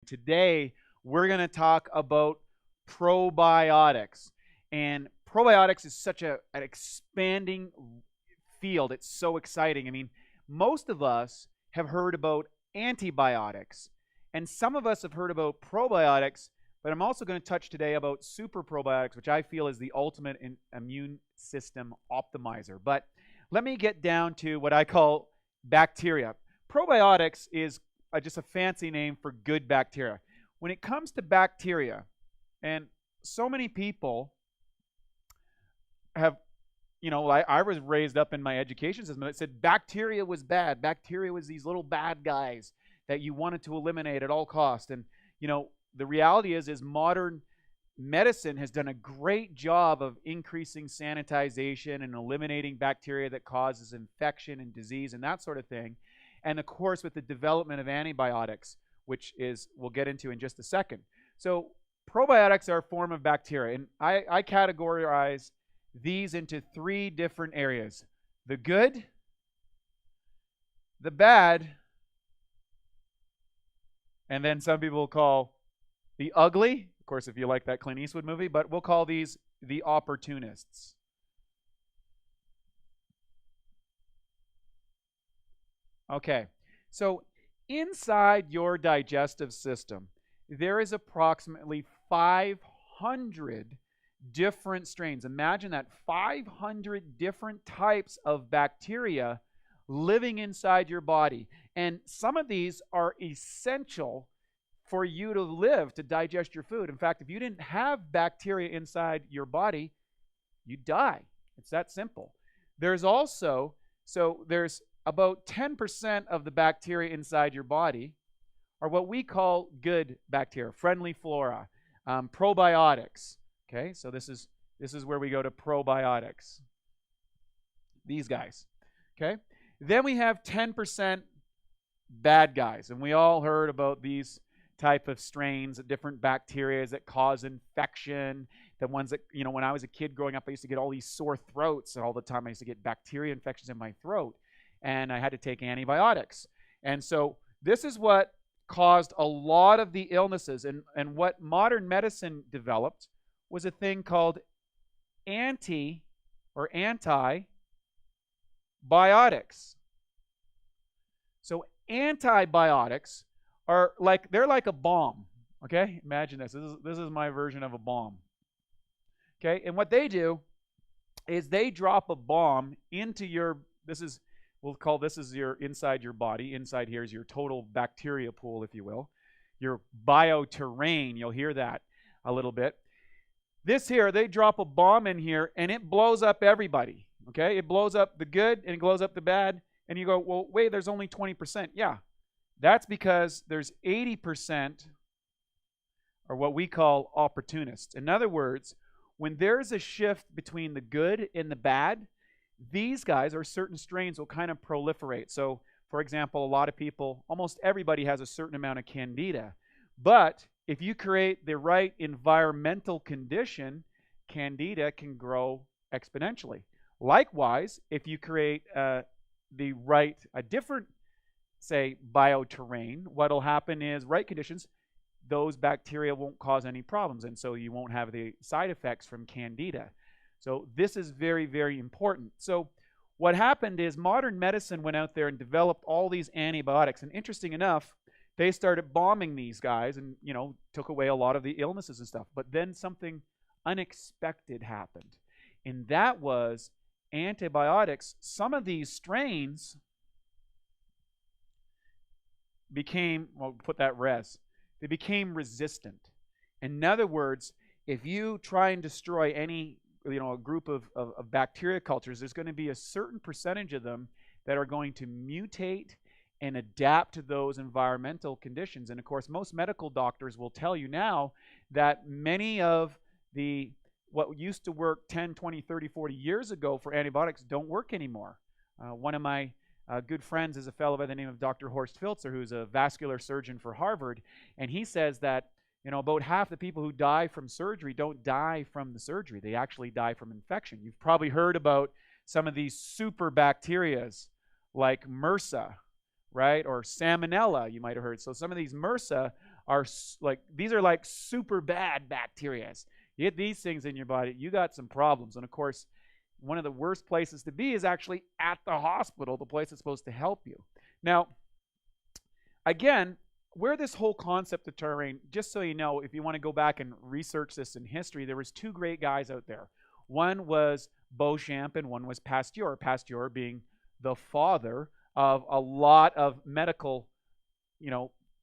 Today, we're going to talk about probiotics. And probiotics is such an expanding field. It's so exciting. I mean, most of us have heard about antibiotics, and some of us have heard about probiotics, but I'm also going to touch today about super probiotics, which I feel is the ultimate immune system optimizer. But let me get down to what I call bacteria. Probiotics is just a fancy name for good bacteria. When it comes to bacteria, and so many people have, I was raised up in my education system that said bacteria was bad. Bacteria was these little bad guys that you wanted to eliminate at all costs. And, the reality is modern medicine has done a great job of increasing sanitization and eliminating bacteria that causes infection and disease and that sort of thing. And of course, with the development of antibiotics, which is we'll get into in just a second. So probiotics are a form of bacteria, and I categorize these into three different areas: the good, the bad, and then some people will call the ugly. Of course, if you like that Clint Eastwood movie, but we'll call these the opportunists. Okay, so inside your digestive system, there is approximately 500 different strains. Imagine that, 500 different types of bacteria living inside your body. And some of these are essential for you to live, to digest your food. In fact, if you didn't have bacteria inside your body, you'd die. It's that simple. There's also, there's about 10% of the bacteria inside your body are what we call good bacteria, friendly flora, probiotics. Okay, so this is where we go to probiotics. These guys. Okay, then we have 10% bad guys, and we all heard about these type of strains of different bacteria that cause infection. The ones that, when I was a kid growing up, I used to get all these sore throats all the time. I used to get bacteria infections in my throat, and I had to take antibiotics. And so this is what caused a lot of the illnesses. And what modern medicine developed was a thing called antibiotics. So antibiotics are they're like a bomb. Okay, imagine this. This is my version of a bomb. Okay, and what they do is they drop a bomb into your. We'll call this is your inside your body. Inside here is your total bacteria pool, if you will, your bioterrain. You'll hear that a little bit. This here, they drop a bomb in here, and it blows up everybody. Okay, it blows up the good and it blows up the bad. And you go, well, wait, there's only 20%. Yeah, that's because there's 80% are what we call opportunists. In other words, when there's a shift between the good and the bad, these guys or certain strains will kind of proliferate. So, for example, a lot of people, almost everybody has a certain amount of candida. But if you create the right environmental condition, candida can grow exponentially. Likewise, if you create a different, say, bioterrain, what'll happen is right conditions, those bacteria won't cause any problems, and so you won't have the side effects from candida. So this is very, very important. So what happened is modern medicine went out there and developed all these antibiotics. And interesting enough, they started bombing these guys and, took away a lot of the illnesses and stuff. But then something unexpected happened. And that was antibiotics. Some of these strains became, put that res, they became resistant. In other words, if you try and destroy any a group of bacteria cultures, there's going to be a certain percentage of them that are going to mutate and adapt to those environmental conditions. And of course, most medical doctors will tell you now that many of what used to work 10, 20, 30, 40 years ago for antibiotics don't work anymore. One of my good friends is a fellow by the name of Dr. Horst Filzer, who's a vascular surgeon for Harvard, and he says that about half the people who die from surgery don't die from the surgery. They actually die from infection. You've probably heard about some of these super bacterias like MRSA, right? Or Salmonella, you might have heard. So some of these MRSA are these are like super bad bacteria. You get these things in your body, you got some problems. And of course, one of the worst places to be is actually at the hospital, the place that's supposed to help you. Now, again, where this whole concept of terrain, just so you know, if you want to go back and research this in history, there was two great guys out there. One was Beauchamp and one was Pasteur. Pasteur being the father of a lot of medical,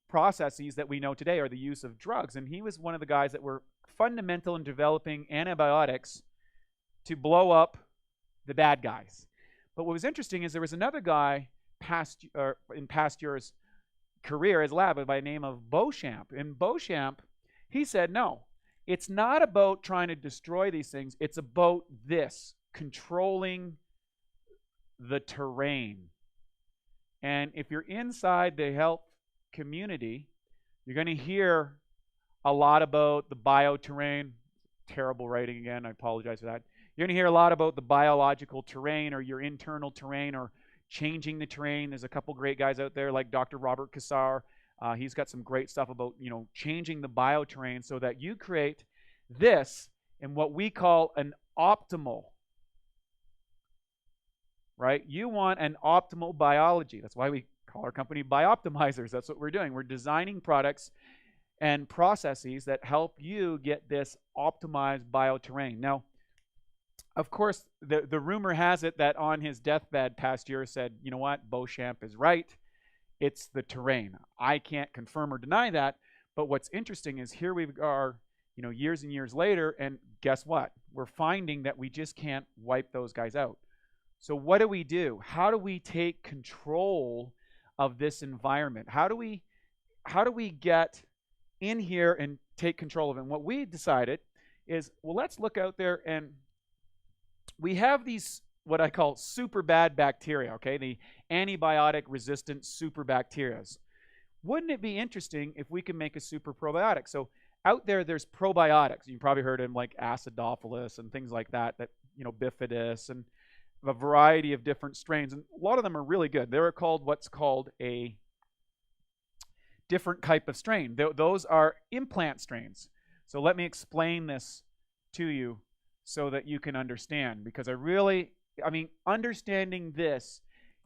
processes that we know today, are the use of drugs. And he was one of the guys that were fundamental in developing antibiotics to blow up the bad guys. But what was interesting is there was another guy in Pasteur's career, his lab, by the name of Beauchamp. And Beauchamp, he said, no, it's not about trying to destroy these things. It's about this, controlling the terrain. And if you're inside the health community, you're going to hear a lot about the bioterrain. Terrible writing again, I apologize for that. You're going to hear a lot about the biological terrain or your internal terrain or changing the terrain. There's a couple great guys out there like Dr. Robert Cassar. He's got some great stuff about, changing the bioterrain so that you create this in what we call an optimal, right? You want an optimal biology. That's why we call our company Bioptimizers. That's what we're doing. We're designing products and processes that help you get this optimized bioterrain. Now, of course, the rumor has it that on his deathbed, Pasteur said, you know what, Beauchamp is right. It's the terrain. I can't confirm or deny that, but what's interesting is here we are, years and years later, and guess what? We're finding that we just can't wipe those guys out. So what do we do? How do we take control of this environment? How do we get in here and take control of it? And what we decided is, well, let's look out there, and we have these what I call super bad bacteria, okay? The antibiotic resistant super bacteria. Wouldn't it be interesting if we could make a super probiotic? So out there's probiotics. You've probably heard of them like acidophilus and things like that, bifidus and a variety of different strains. And a lot of them are really good. They're called what's called a different type of strain. Those are implant strains. So let me explain this to you so that you can understand, because understanding this,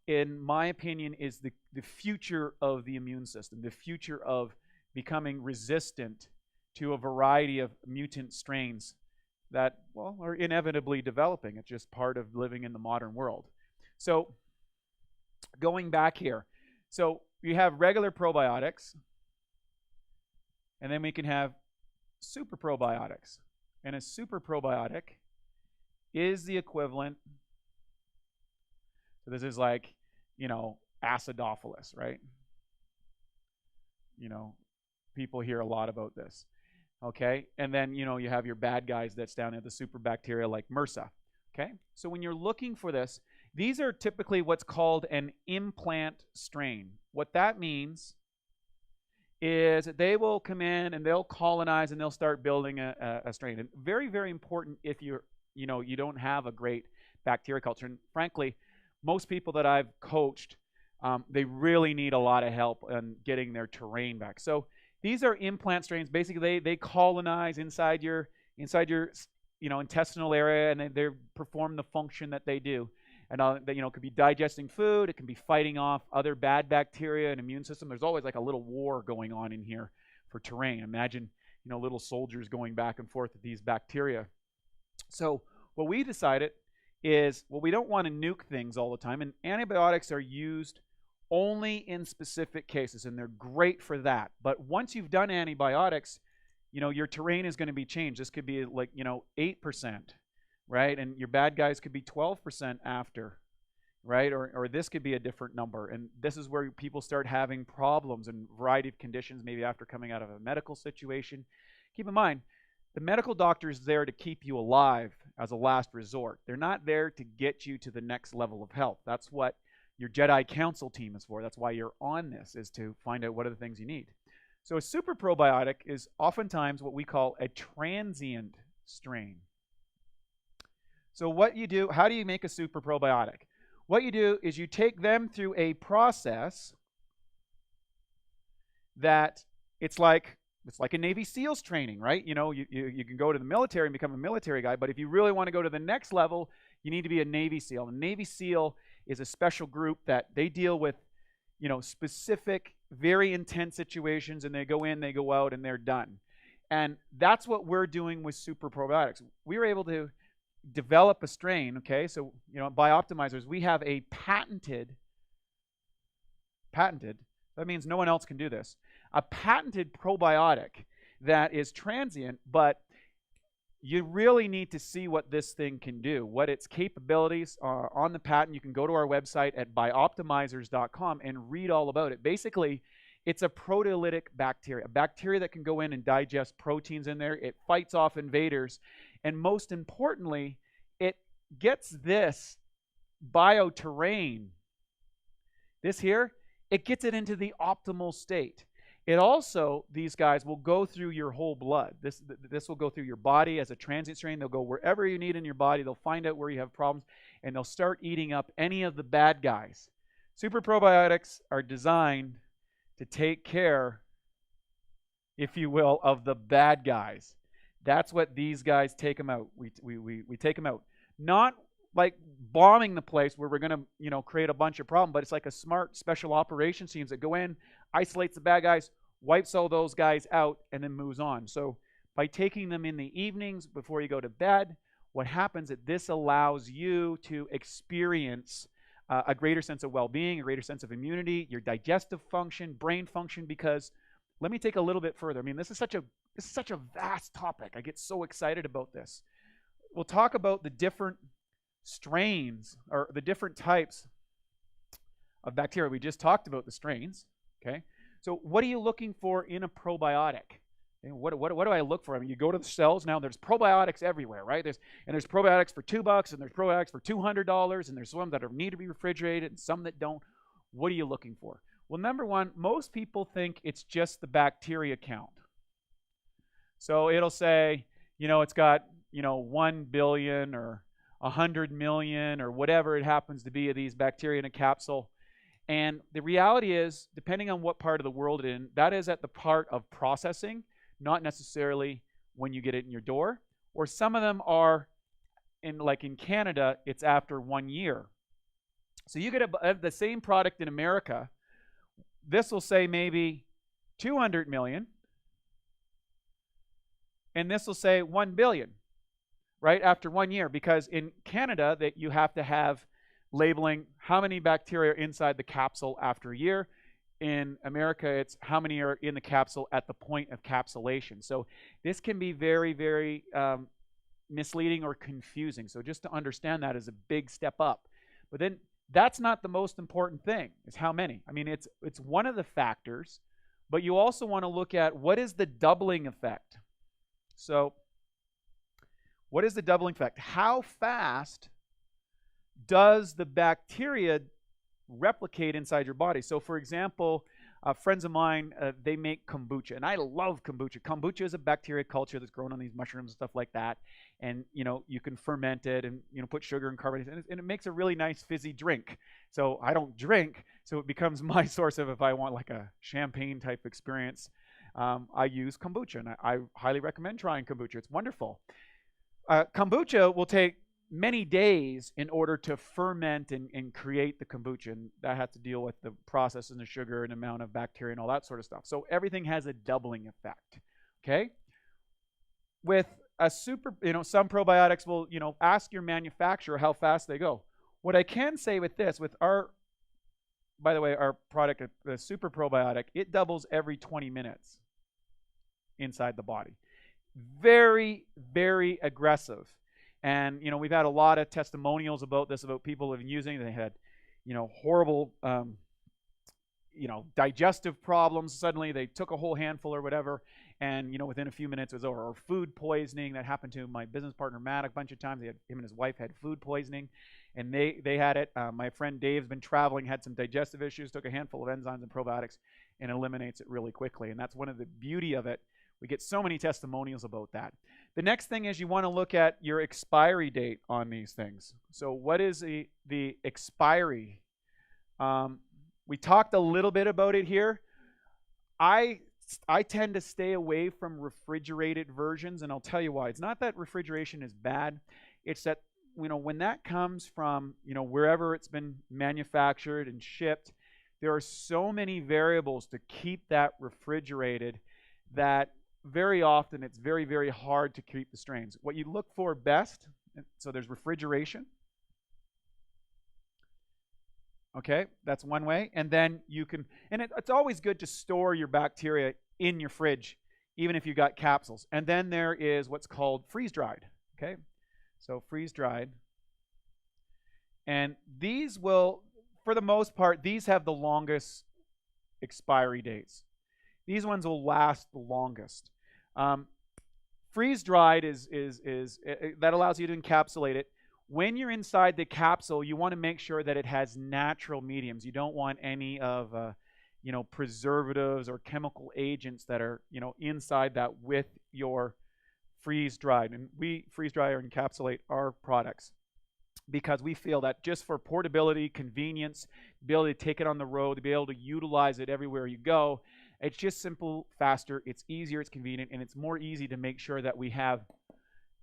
in my opinion, is the future of the immune system, the future of becoming resistant to a variety of mutant strains that, are inevitably developing. It's just part of living in the modern world. So going back here, so you have regular probiotics, and then we can have super probiotics. And a super probiotic is the equivalent, so this is like, acidophilus, right? People hear a lot about this. Okay, and then, you have your bad guys that's down at the super bacteria like MRSA. Okay, so when you're looking for this, these are typically what's called an implant strain. What that means is that they will come in and they'll colonize and they'll start building a strain. And very, very important if you don't have a great bacteria culture. And frankly, most people that I've coached, they really need a lot of help in getting their terrain back. So these are implant strains. Basically, they colonize inside your intestinal area, and they perform the function that they do. And it could be digesting food. It can be fighting off other bad bacteria and immune system. There's always like a little war going on in here for terrain. Imagine little soldiers going back and forth with these bacteria. So what we decided is, we don't want to nuke things all the time, and antibiotics are used only in specific cases, and they're great for that. But once you've done antibiotics, your terrain is going to be changed. This could be like 8%, right? And your bad guys could be 12% after, right? Or this could be a different number. And this is where people start having problems and a variety of conditions, maybe after coming out of a medical situation. Keep in mind, the medical doctor is there to keep you alive as a last resort. They're not there to get you to the next level of health. That's what your Jedi Council team is for. That's why you're on this, is to find out what are the things you need. So a super probiotic is oftentimes what we call a transient strain. So what you do, how do you make a super probiotic? What you do is you take them through a process that it's like a Navy SEALs training, right? You can go to the military and become a military guy, but if you really want to go to the next level, you need to be a Navy SEAL. A Navy SEAL is a special group that they deal with, specific, very intense situations, and they go in, they go out, and they're done. And that's what we're doing with super probiotics. We were able to develop a strain, okay? So, Bioptimizers, we have a patented, that means no one else can do this, a patented probiotic that is transient, but you really need to see what this thing can do, what its capabilities are on the patent. You can go to our website at bioptimizers.com and read all about it. Basically, it's a proteolytic bacteria, a bacteria that can go in and digest proteins in there. It fights off invaders. And most importantly, it gets this bioterrain, this here, it gets it into the optimal state. It also, these guys will go through your whole blood. This will go through your body as a transient strain. They'll go wherever you need in your body. They'll find out where you have problems, and they'll start eating up any of the bad guys. Super probiotics are designed to take care, if you will, of the bad guys. That's what these guys take them out. We take them out. Not like bombing the place where we're going to, create a bunch of problems, but it's like a smart special operations teams that go in, isolates the bad guys, wipes all those guys out, and then moves on. So by taking them in the evenings before you go to bed, what happens is this allows you to experience a greater sense of well-being, a greater sense of immunity, your digestive function, brain function, because let me take a little bit further. I mean, this is such a vast topic. I get so excited about this. We'll talk about the different strains or the different types of bacteria. We just talked about the strains, okay? So what are you looking for in a probiotic? And what do I look for? I mean, you go to the cells now. There's probiotics everywhere, right? There's probiotics for $2, and there's probiotics for $200, and there's some that need to be refrigerated, and some that don't. What are you looking for? Well, number one, most people think it's just the bacteria count. So it'll say, it's got 1 billion or 100 million or whatever it happens to be of these bacteria in a capsule. And the reality is, depending on what part of the world it's in, that is at the part of processing, not necessarily when you get it in your door. Or some of them are, like in Canada, it's after 1 year. So you get the same product in America. This will say maybe 200 million. And this will say 1 billion, right, after 1 year. Because in Canada, that you have to have labeling how many bacteria are inside the capsule after a year. In America, it's how many are in the capsule at the point of capsulation. So this can be very, very misleading or confusing. So just to understand that is a big step up. But then that's not the most important thing, is how many. I mean, it's one of the factors, but you also want to look at what is the doubling effect. So what is the doubling effect? How fast does the bacteria replicate inside your body? So for example, friends of mine, they make kombucha, and I love kombucha. Kombucha is a bacteria culture that's grown on these mushrooms and stuff like that, and you can ferment it and put sugar and carbonates, and it makes a really nice fizzy drink. So I don't drink, so it becomes my source of, if I want like a champagne type experience, I use kombucha, and I highly recommend trying kombucha. It's wonderful. Kombucha will take many days in order to ferment and create the kombucha, and that has to deal with the process and the sugar and amount of bacteria and all that sort of stuff. So everything has a doubling effect, okay? With a some probiotics will, ask your manufacturer how fast they go. What I can say with this, with by the way, our product, the super probiotic, it doubles every 20 minutes inside the body. Very, very aggressive. And, we've had a lot of testimonials about this, about people who have been using it. They had, horrible, digestive problems. Suddenly they took a whole handful or whatever, and, within a few minutes it was over. Or food poisoning. That happened to my business partner, Matt, a bunch of times. Him and his wife had food poisoning, and they had it. My friend Dave's been traveling, had some digestive issues, took a handful of enzymes and probiotics, and eliminates it really quickly. And that's one of the beauty of it. We get so many testimonials about that. The next thing is you want to look at your expiry date on these things. So what is the expiry? We talked a little bit about it here. I I tend to stay away from refrigerated versions, and I'll tell you why. It's not that refrigeration is bad. It's that, when that comes from, wherever it's been manufactured and shipped, there are so many variables to keep that refrigerated that very often it's very, very hard to keep the strains. What you look for best, so there's refrigeration. Okay, that's one way. And then you can, and it's always good to store your bacteria in your fridge, even if you got capsules. And then there is what's called freeze-dried. Okay, so freeze-dried. And these will, for the most part, these have the longest expiry dates. These ones will last the longest. Freeze-dried is that allows you to encapsulate it. When you're inside the capsule, you want to make sure that it has natural mediums. You don't want any of preservatives or chemical agents that are inside that with your freeze-dried. And we freeze-dry or encapsulate our products because we feel that just for portability, convenience, the ability to take it on the road, to be able to utilize it everywhere you go, it's just simple, faster, it's easier, it's convenient, and it's more easy to make sure that we have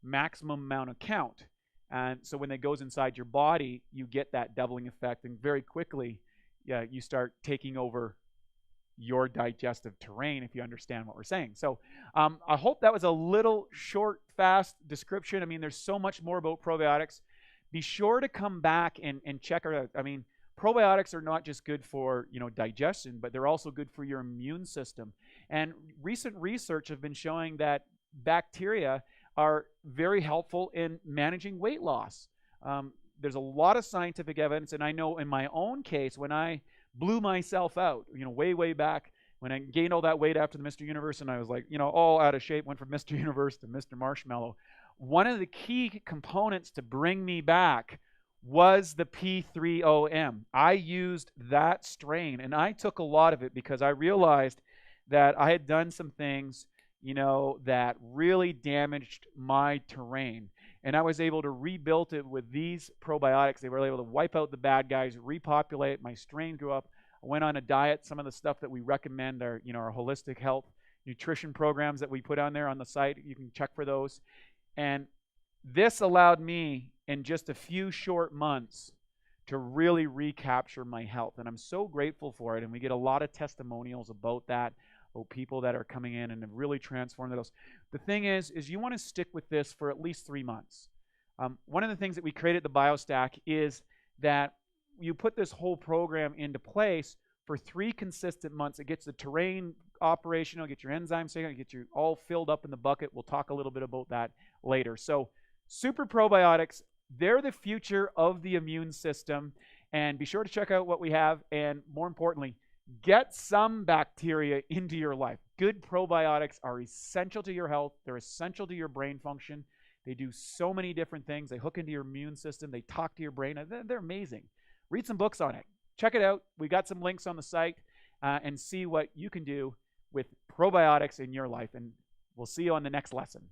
maximum amount of count. And so when it goes inside your body, you get that doubling effect, and very quickly, you start taking over your digestive terrain, if you understand what we're saying. So I hope that was a little short, fast description. I mean, there's so much more about probiotics. Be sure to come back and check it out. I mean, probiotics are not just good for digestion, but they're also good for your immune system. And recent research have been showing that bacteria are very helpful in managing weight loss. There's a lot of scientific evidence, and I know in my own case, when I blew myself out, way back, when I gained all that weight after the Mr. Universe, and I was like, all out of shape, went from Mr. Universe to Mr. Marshmallow. One of the key components to bring me back was the P3OM. I used that strain, and I took a lot of it because I realized that I had done some things that really damaged my terrain. And I was able to rebuild it with these probiotics. They were able to wipe out the bad guys, repopulate. My strain grew up. I went on a diet. Some of the stuff that we recommend are, our holistic health nutrition programs that we put on there on the site. You can check for those. And this allowed me in just a few short months to really recapture my health. And I'm so grateful for it. And we get a lot of testimonials about that. People that are coming in and have really transformed those. The thing is you want to stick with this for at least 3 months. One of the things that we created at the BioStack is that you put this whole program into place for 3 consistent months. It gets the terrain operational, get your enzymes, get you all filled up in the bucket. We'll talk a little bit about that later. So super probiotics, they're the future of the immune system. And be sure to check out what we have. And more importantly, get some bacteria into your life. Good probiotics are essential to your health. They're essential to your brain function. They do so many different things. They hook into your immune system. They talk to your brain. They're amazing. Read some books on it. Check it out. We got some links on the site and see what you can do with probiotics in your life. And we'll see you on the next lesson.